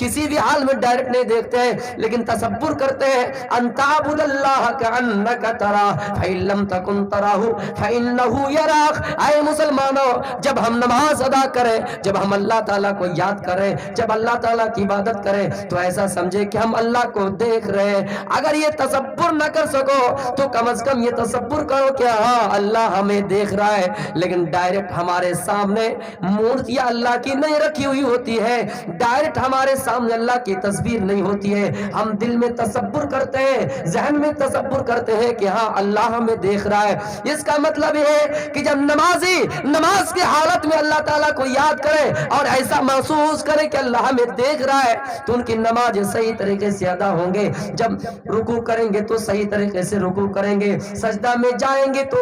किसी भी हाल में डायरेक्ट नहीं देखते हैं, लेकिन तसब्बुर करते हैं। अन ताबुदल्लाह कअन्नका तरा फइन लम तकुन तराहु फइन्नहु यराक। ऐ मुसलमानों, जब हम नमाज अदा करें, जब हम अल्लाह ताला को याद करें, जब अल्लाह ताला की इबादत करें, तो ऐसा समझे कि हम अल्लाह को देख रहे हैं। अगर ये तसब्बुर न कर सको तो कम से कम ये तसब्बुर करो कि हाँ अल्लाह हमें देख रहा है। लेकिन डायरेक्ट हमारे सामने मूर्तियां अल्लाह की नहीं रखी हुई होती है, डायरेक्ट हमारे सामने अल्लाह की तस्वीर नहीं होती है। हम दिल में तसब्बुर करते हैं, जहन में तसब्बुर करते हैं कि हाँ अल्लाह हमें देख रहा है। इसका मतलब ये है कि जब नमाजी नमाज की हालत में अल्लाह ताला को याद करे और ऐसा महसूस करे कि अल्लाह हमें देख रहा है, तो उनकी नमाज सही तरीके से अदा होंगे। जब रुकू करेंगे तो सही तरीके से रुकू करेंगे, सजदा में जाएंगे तो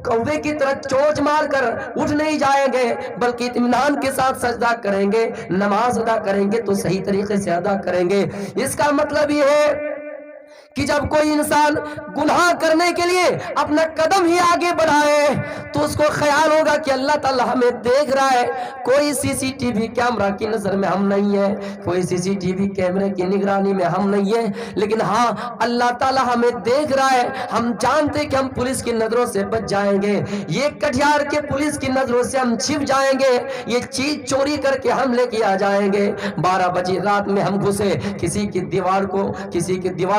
कौवे की तरह चोंच मारकर उठ नहीं जाएंगे, बल्कि इत्मीनान के साथ सजदा करेंगे, नमाज अदा करेंगे तो सही तरीके से अदा करेंगे। इसका मतलब ये है कि जब कोई इंसान गुनाह करने के लिए अपना कदम ही आगे बढ़ाए तो उसको ख्याल होगा कि अल्लाह ताला हमें देख रहा है। कोई सीसीटीवी कैमरा की नजर में हम नहीं है, कोई सीसीटीवी कैमरे की निगरानी में हम नहीं है, लेकिन हाँ अल्लाह ताला हमें देख रहा है। हम जानते कि हम पुलिस की नजरों से बच जाएंगे, ये कटिहार के पुलिस की नजरों से हम छिप जाएंगे, ये चीज चोरी करके हम लेके आ जाएंगे। 12 बजे रात में हम घुसे, किसी की दीवार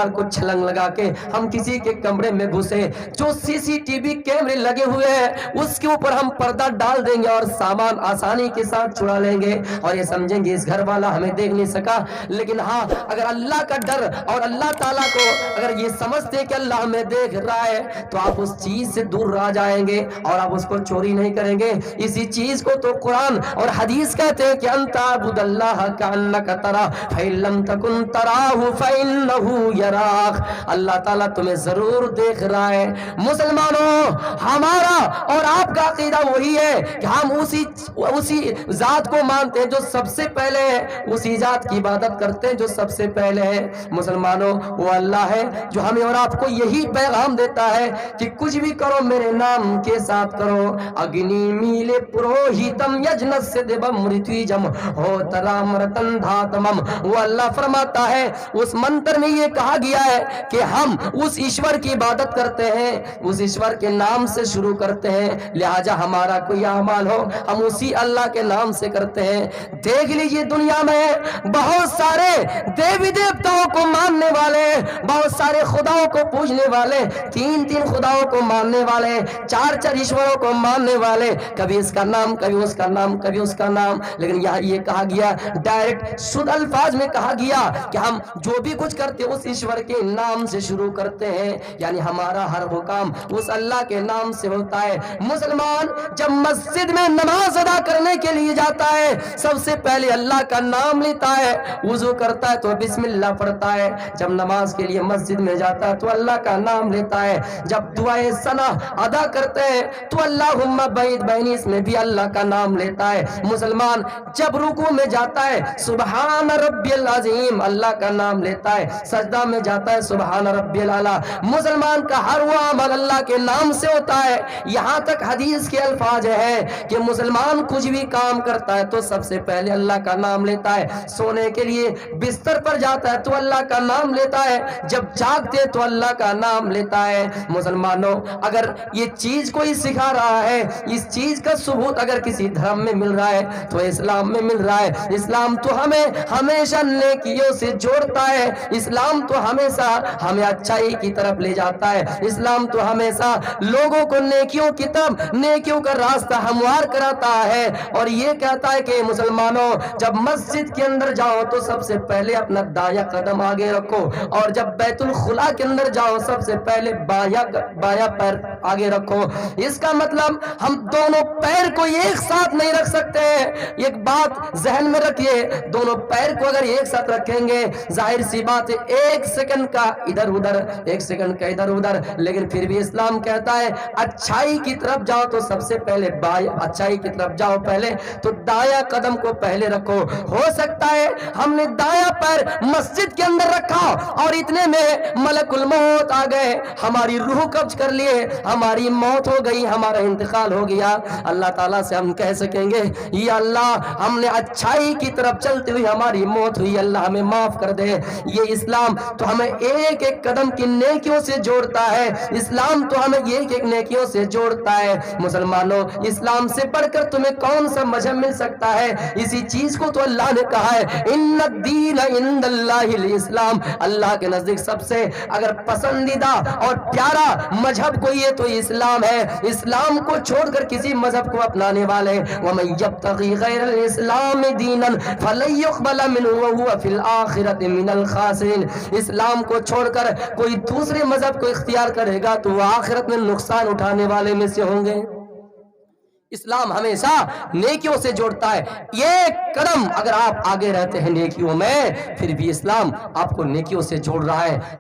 को छलंग लगा के हम किसी के कमरे में घुसे, जो सीसीटीवी कैमरे लगे हुए हैं उसके ऊपर हम पर्दा डाल देंगे और सामान आसानी के साथ चुरा लेंगे और ये समझेंगे इस घर वाला हमें देख नहीं सका। लेकिन हाँ, अगर अल्लाह का डर और अल्लाह ताला को अगर ये समझते कि अल्लाह हमें देख रहा है तो आप उस चीज से दूर रह जाएंगे और आप उसको चोरी नहीं करेंगे। इसी चीज को तो कुरान और हदीस कहते हैं कि अंताबुदल्लाह कअन्नका तरा फइन लम तकुन तराहु फइन्नहु यराक। अल्लाह ताला तुम्हें जरूर देख रहा है। मुसलमानों, हमारा और आपका अकीदा वही है कि हम उसी जात को मानते हैं जो सबसे पहले है, उसी जात की इबादत करते हैं जो सबसे पहले है। मुसलमानों, वो अल्लाह है जो हमें और आपको यही पैगाम देता है कि कुछ भी करो मेरे नाम के साथ करो। अग्नि मीले पुरोहितम यज्ञस्य देवम मृत्युजम हो तराम रतन धातमम। वो अल्लाह फरमाता है, उस मंत्र में ये कहा गया है कि हम उस ईश्वर की इबादत करते हैं, उस ईश्वर के नाम से शुरू करते हैं, लिहाजा हमारा कोई अमाल हो हम उसी अल्लाह के नाम से करते हैं। देख लीजिए दुनिया में बहुत सारे देवी देवताओं को मानने वाले, बहुत सारे खुदाओं को पूजने वाले, 3 खुदाओं को मानने वाले, 4 ईश्वरों को मानने वाले, कभी इसका नाम कभी उसका नाम कभी उसका नाम। लेकिन यहाँ ये कहा गया, डायरेक्ट शुद्ध अल्फाज में कहा गया कि हम जो भी कुछ करते हैं उस ईश्वर के नाम से शुरू करते हैं, यानी हमारा हर हुक्म उस अल्लाह के नाम से होता है। मुसलमान जब मस्जिद में नमाज अदा करने के लिए जाता है सबसे पहले अल्लाह का नाम लेता है, वुजू करता है तो बिस्मिल्लाह पढ़ता है, जब नमाज के लिए मस्जिद में जाता है तो अल्लाह का नाम लेता है, जब दुआए सना अदा करते हैं तो अल्लाहुम्मा बैद बैनी, इसमें भी अल्लाह का नाम लेता है। मुसलमान जब रुकू में जाता है सुबहान रब्बियल अजीम अल्लाह का नाम लेता है, सजदा में जाता है सुबहान रब्बियल आला। मुसलमान का हर वो अमल अल्लाह के नाम से होता है। यहाँ तक हदीस के अल्फाज है कि मुसलमान कुछ भी काम करता है तो सबसे पहले अल्लाह का नाम लेता है। सोने के लिए बिस्तर पर जाता है तो अल्लाह का नाम लेता है, जब जागते तो अल्लाह का नाम लेता है। मुसलमानों, अगर ये चीज कोई सिखा रहा है, इस चीज का सबूत अगर किसी धर्म में मिल रहा है तो इस्लाम में मिल रहा है। इस्लाम तो हमें हमेशा नेकियों से जोड़ता है, इस्लाम तो हमेशा हमें अच्छाई की तरफ ले जाता है, इस्लाम तो हमेशा लोगों को नेकियों की तरफ, नेकियों का रास्ता हमवार कराता है। और ये कहता है कि मुसलमानों, जब मस्जिद के अंदर जाओ तो सबसे पहले अपना दाया कदम आगे रखो, और जब बैतुल खुला के अंदर जाओ सबसे पहले बाया पैर आगे रखो। इसका मतलब हम दोनों पैर को एक साथ नहीं रख सकते। एक बात जहन में रखिए, दोनों पैर को अगर एक साथ रखेंगे जाहिर सी बात है एक सेकंड का इधर उधर, एक सेकंड का इधर उधर, लेकिन फिर भी इस्लाम कहता है अच्छाई की तरफ जाओ तो सबसे पहले अच्छाई की तरफ जाओ, पहले तो दाया कदम को पहले रखो। हो सकता है हमने दायां पैर मस्जिद के अंदर रखा और इतने में मलकुल मौत आ गए, हमारी रूह कब्ज कर लिए, हमारी मौत हो गई, हमारा इंतकाल हो गया। अल्लाह ताला से हम कह सकेंगे या अल्लाह हमने अच्छाई की तरफ चलते हुए हमारी मौत हुई, अल्लाह हमें माफ कर दे। ये इस्लाम तो हमें एक एक कदम की नेकियों से जोड़ता है, इस्लाम तो हमें एक एक नेकियों से जोड़ता है। मुसलमानों, इस्लाम से बढ़कर तुम्हें कौन सा मजहब मिल सकता है? इसी चीज को तो अल्लाह ने कहा है, इन्नद्दीन इंदल्लाहिल इस्लाम, अल्लाह के नजदीक सबसे अगर पसंदीदा और प्यारा मजहब कोई है तो इस्लाम है। इस्लाम को छोड़कर किसी मजहब को अपनाने वाले, वमन यब्तगी गैरल इस्लाम दीनन फलन युक़बल मिन्हु व हुवा फिल आखिरति मिनल खासिरीन, इस्लाम को छोड़कर कोई दूसरे मजहब को इख्तियार करेगा तो वह आखिरत में नुकसान उठाने वाले में से होंगे। इस्लाम हमेशा नेकियों से जोड़ता है। ये कदम अगर आप आगे रहते हैं नेकियों में, फिर भी इस्लाम आपको नेकियों से जोड़ रहा है।